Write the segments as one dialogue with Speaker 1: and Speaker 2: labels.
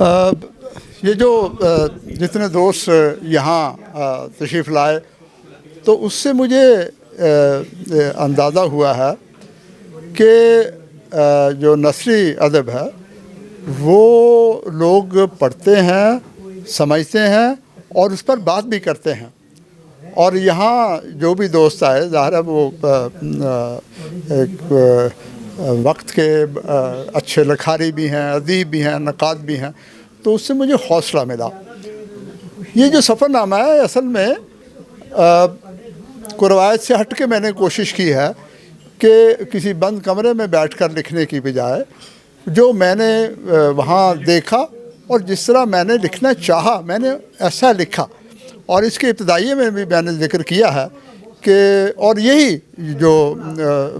Speaker 1: یہ جو جتنے دوست یہاں تشریف لائے تو اس سے مجھے اندازہ ہوا ہے کہ جو نثری ادب ہے وہ لوگ پڑھتے ہیں، سمجھتے ہیں اور اس پر بات بھی کرتے ہیں. اور یہاں جو بھی دوست آئے ظاہر ہے وہ ایک وقت کے اچھے لکھاری بھی ہیں، ادیب بھی ہیں، نقاد بھی ہیں، تو اس سے مجھے حوصلہ ملا. یہ جو سفر نامہ ہے اصل میں کو روایت سے ہٹ کے میں نے کوشش کی ہے کہ کسی بند کمرے میں بیٹھ کر لکھنے کی بجائے جو میں نے وہاں دیکھا اور جس طرح میں نے لکھنا چاہا میں نے ایسا لکھا. اور اس کے ابتدائیے میں بھی میں نے ذکر کیا ہے کہ اور یہی جو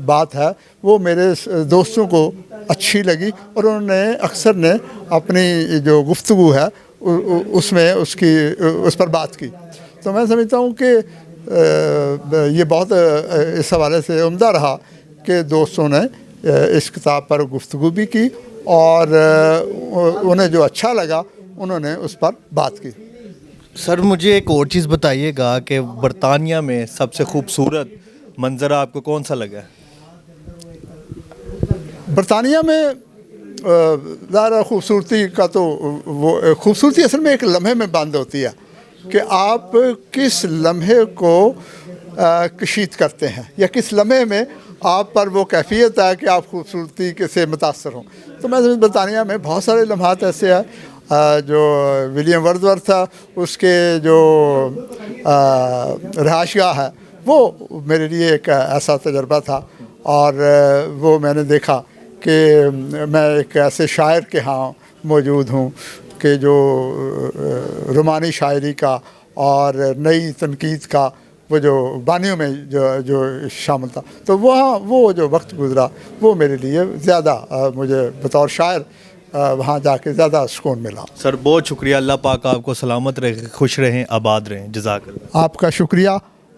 Speaker 1: بات ہے وہ میرے دوستوں کو اچھی لگی اور انہوں نے اکثر نے اپنی جو گفتگو ہے اس میں اس پر بات کی. تو میں سمجھتا ہوں کہ یہ بہت اس حوالے سے عمدہ رہا کہ دوستوں نے اس کتاب پر گفتگو بھی کی اور انہیں جو اچھا لگا انہوں نے اس پر بات کی.
Speaker 2: سر مجھے ایک اور چیز بتائیے گا کہ برطانیہ میں سب سے خوبصورت منظر آپ کو کون سا لگا ہے؟
Speaker 1: برطانیہ میں ظاہر خوبصورتی کا تو وہ خوبصورتی اصل میں ایک لمحے میں بند ہوتی ہے کہ آپ کس لمحے کو کشید کرتے ہیں یا کس لمحے میں آپ پر وہ کیفیت ہے کہ آپ خوبصورتی سے متاثر ہوں. تو میں برطانیہ میں بہت سارے لمحات ایسے ہیں. جو ولیم ورڈزورتھ تھا اس کے جو رہائش گاہ ہے وہ میرے لیے ایک ایسا تجربہ تھا اور وہ میں نے دیکھا کہ میں ایک ایسے شاعر کے ہاں موجود ہوں کہ جو رومانی شاعری کا اور نئی تنقید کا وہ جو بانیوں میں جو شامل تھا. تو وہاں وہ جو وقت گزرا وہ میرے لیے زیادہ مجھے بطور شاعر وہاں جا کے زیادہ سکون ملا.
Speaker 2: سر بہت شکریہ. اللہ پاک آپ کو سلامت رکھے، خوش رہیں، آباد رہیں. جزاک اللہ.
Speaker 1: آپ کا شکریہ.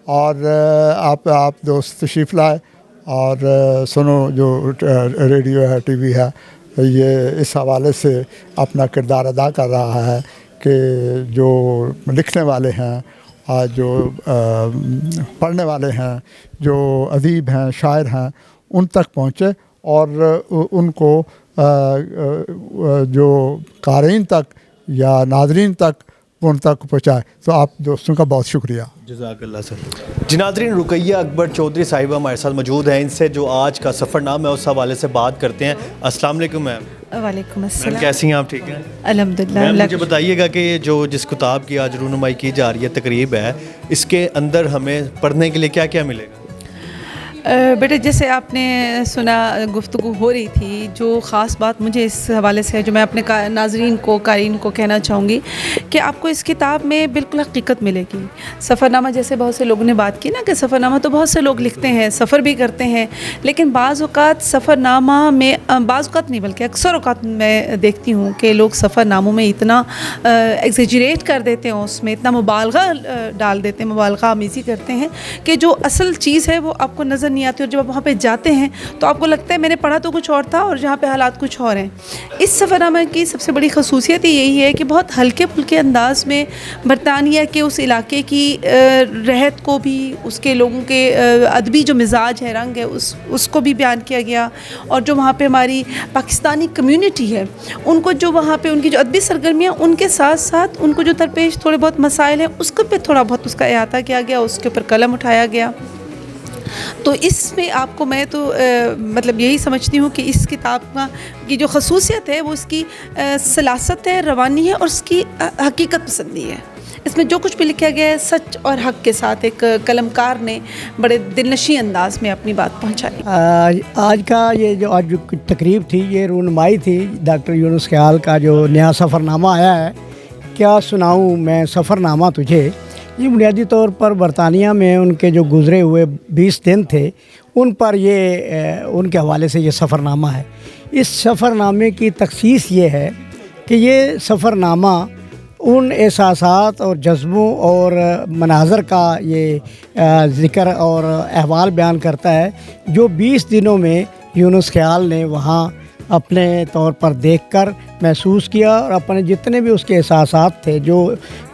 Speaker 1: اور آپ دوست تشریف لائے اور سنو جو ریڈیو ہے، ٹی وی ہے، یہ اس حوالے سے اپنا کردار ادا کر رہا ہے کہ جو لکھنے والے ہیں اور جو پڑھنے والے ہیں، جو ادیب ہیں، شاعر ہیں، ان تک پہنچے اور ان کو جو قارئین تک یا ناظرین تک ان تک پہنچائے. تو آپ دوستوں کا بہت شکریہ.
Speaker 2: جزاک اللہ سر. جی ناظرین، رقیہ اکبر چودھری صاحبہ ہمارے ساتھ موجود ہیں. ان سے جو آج کا سفر نامہ ہے اس حوالے سے بات کرتے ہیں. السلام علیکم میم.
Speaker 3: وعلیکم
Speaker 2: میم
Speaker 3: السلام.
Speaker 2: کیسی ہیں آپ؟ ٹھیک ہیں
Speaker 3: الحمدللہ.
Speaker 2: میم مجھے بتائیے گا کہ جس کتاب کی آج رونمائی کی جا رہی ہے، تقریب ہے، اس کے اندر ہمیں پڑھنے کے لیے کیا کیا ملے گا؟
Speaker 3: بیٹے جیسے آپ نے سنا گفتگو ہو رہی تھی، جو خاص بات مجھے اس حوالے سے ہے جو میں اپنے ناظرین کو، قارئین کو کہنا چاہوں گی کہ آپ کو اس کتاب میں بالکل حقیقت ملے گی. سفر نامہ جیسے بہت سے لوگوں نے بات کی نا کہ سفر نامہ تو بہت سے لوگ لکھتے ہیں، سفر بھی کرتے ہیں، لیکن بعض اوقات سفر نامہ میں، بعض اوقات نہیں بلکہ اکثر اوقات میں دیکھتی ہوں کہ لوگ سفر ناموں میں اتنا ایگزیجریٹ کر دیتے ہیں، اس میں اتنا مبالغہ ڈال دیتے ہیں، مبالغہ آمیزی کرتے ہیں کہ جو اصل چیز ہے وہ آپ کو نظر نہیں آتی. اور جب آپ وہاں پہ جاتے ہیں تو آپ کو لگتا ہے میں نے پڑھا تو کچھ اور تھا اور جہاں پہ حالات کچھ اور ہیں. اس سفر نامہ کی سب سے بڑی خصوصیت یہی ہے کہ بہت ہلکے پھلکے انداز میں برطانیہ کے اس علاقے کی رہت کو بھی، اس کے لوگوں کے ادبی جو مزاج ہے، رنگ ہے، اس کو بھی بیان کیا گیا. اور جو وہاں پہ ہماری پاکستانی کمیونٹی ہے، ان کو جو وہاں پہ ان کی جو ادبی سرگرمیاں، ان کے ساتھ ساتھ ان کو جو درپیش تھوڑے بہت مسائل ہیں اس کو پہ تھوڑا بہت اس کا احاطہ کیا گیا، اس کے اوپر قلم اٹھایا گیا. تو اس میں آپ کو میں تو مطلب یہی سمجھتی ہوں کہ اس کتاب کی جو خصوصیت ہے وہ اس کی سلاست ہے، روانی ہے اور اس کی حقیقت پسندی ہے. اس میں جو کچھ بھی لکھا گیا ہے سچ اور حق کے ساتھ ایک قلمکار نے بڑے دلنشیں انداز میں اپنی بات پہنچائی.
Speaker 4: آج کا یہ جو آج تقریب تھی، یہ رونمائی تھی ڈاکٹر یونس خیال کا جو نیا سفر نامہ آیا ہے. کیا سناؤں میں سفر نامہ تجھے. یہ بنیادی طور پر برطانیہ میں ان کے جو گزرے ہوئے 20 دن تھے ان پر یہ ان کے حوالے سے یہ سفر نامہ ہے. اس سفر نامے کی تخصیص یہ ہے کہ یہ سفر نامہ ان احساسات اور جذبوں اور مناظر کا یہ ذکر اور احوال بیان کرتا ہے جو 20 دنوں میں یونس خیال نے وہاں
Speaker 5: اپنے طور پر دیکھ کر محسوس کیا، اور اپنے جتنے بھی اس کے احساسات تھے، جو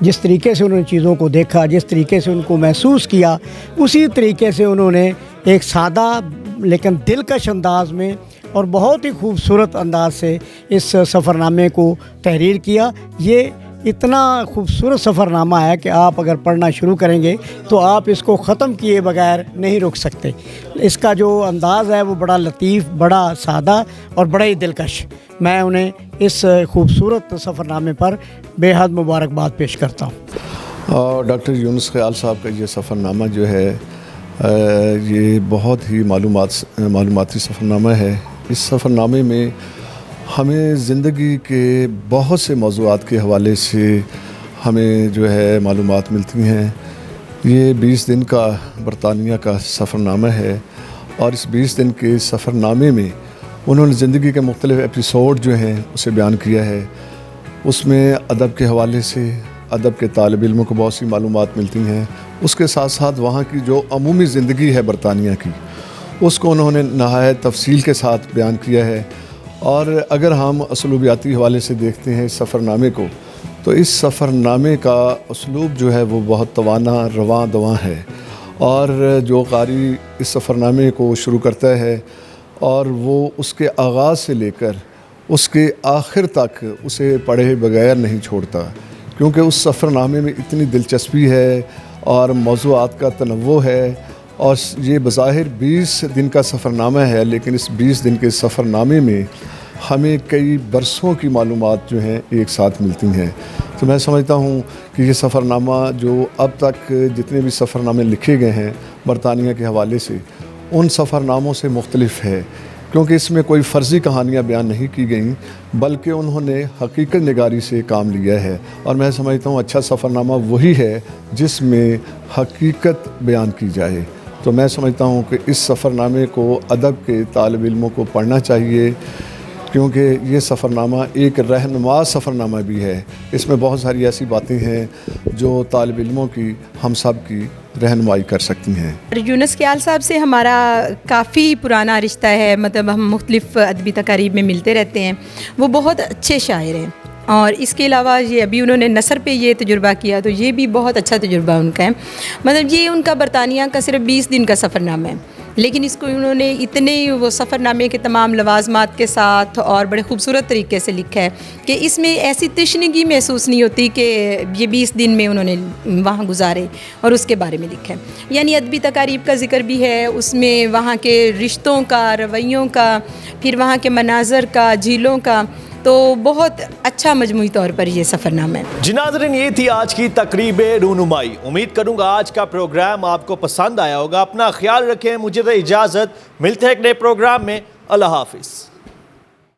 Speaker 5: جس طریقے سے انہوں نے چیزوں کو دیکھا، جس طریقے سے ان کو محسوس کیا، اسی طریقے سے انہوں نے ایک سادہ لیکن دلکش انداز میں اور بہت ہی خوبصورت انداز سے اس سفر نامے کو تحریر کیا۔ یہ اتنا خوبصورت سفر نامہ ہے کہ آپ اگر پڑھنا شروع کریں گے تو آپ اس کو ختم کیے بغیر نہیں رک سکتے۔ اس کا جو انداز ہے وہ بڑا لطیف، بڑا سادہ اور بڑا ہی دلکش۔ میں انہیں اس خوبصورت سفر نامے پر بے حد مبارکباد پیش کرتا ہوں۔
Speaker 6: اور ڈاکٹر یونس خیال صاحب کا یہ سفر نامہ جو ہے یہ بہت ہی معلوماتی سفر نامہ ہے۔ اس سفر نامے میں ہمیں زندگی کے بہت سے موضوعات کے حوالے سے ہمیں جو ہے معلومات ملتی ہیں۔ یہ 20 دن کا برطانیہ کا سفر نامہ ہے، اور اس 20 دن کے سفر نامے میں انہوں نے زندگی کے مختلف ایپیسوڈ جو ہیں اسے بیان کیا ہے۔ اس میں ادب کے حوالے سے ادب کے طالب علموں کو بہت سی معلومات ملتی ہیں۔ اس کے ساتھ ساتھ وہاں کی جو عمومی زندگی ہے برطانیہ کی، اس کو انہوں نے نہایت تفصیل کے ساتھ بیان کیا ہے۔ اور اگر ہم اسلوبیاتی حوالے سے دیکھتے ہیں اس سفر نامے کو، تو اس سفر نامے کا اسلوب جو ہے وہ بہت توانا، رواں دواں ہے، اور جو قاری اس سفر نامے کو شروع کرتا ہے اور وہ اس کے آغاز سے لے کر اس کے آخر تک اسے پڑھے بغیر نہیں چھوڑتا، کیونکہ اس سفر نامے میں اتنی دلچسپی ہے اور موضوعات کا تنوع ہے۔ اور یہ بظاہر 20 دن کا سفر نامہ ہے، لیکن اس 20 دن کے سفر نامے میں ہمیں کئی برسوں کی معلومات جو ہیں ایک ساتھ ملتی ہیں۔ تو میں سمجھتا ہوں کہ یہ سفر نامہ جو اب تک جتنے بھی سفر نامے لکھے گئے ہیں برطانیہ کے حوالے سے، ان سفر ناموں سے مختلف ہے، کیونکہ اس میں کوئی فرضی کہانیاں بیان نہیں کی گئیں، بلکہ انہوں نے حقیقت نگاری سے کام لیا ہے۔ اور میں سمجھتا ہوں اچھا سفر نامہ وہی ہے جس میں حقیقت بیان کی جائے۔ تو میں سمجھتا ہوں کہ اس سفر نامے کو ادب کے طالب علموں کو پڑھنا چاہیے، کیونکہ یہ سفر نامہ ایک رہنما سفر نامہ بھی ہے۔ اس میں بہت ساری ایسی باتیں ہیں جو طالب علموں کی، ہم سب کی رہنمائی کر سکتی ہیں۔
Speaker 7: یونس خیال صاحب سے ہمارا کافی پرانا رشتہ ہے، مطلب ہم مختلف ادبی تقاریب میں ملتے رہتے ہیں۔ وہ بہت اچھے شاعر ہیں، اور اس کے علاوہ یہ ابھی انہوں نے نثر پہ یہ تجربہ کیا، تو یہ بھی بہت اچھا تجربہ ان کا ہے۔ مطلب یہ ان کا برطانیہ کا صرف 20 دن کا سفر نامہ ہے، لیکن اس کو انہوں نے اتنے وہ سفر نامے کے تمام لوازمات کے ساتھ اور بڑے خوبصورت طریقے سے لکھا ہے کہ اس میں ایسی تشنگی محسوس نہیں ہوتی کہ یہ 20 دن میں انہوں نے وہاں گزارے اور اس کے بارے میں لکھا ہے۔ یعنی ادبی تقاریب کا ذکر بھی ہے اس میں، وہاں کے رشتوں کا، رویوں کا، پھر وہاں کے مناظر کا، جھیلوں کا، تو بہت اچھا مجموعی طور پر یہ سفر نامہ ہے۔
Speaker 2: جی ناظرین، یہ تھی آج کی تقریب رونمائی۔ امید کروں گا آج کا پروگرام آپ کو پسند آیا ہوگا۔ اپنا خیال رکھیں، مجھے دے اجازت، ملتے ہیں ایک نئے پروگرام میں۔ اللہ حافظ۔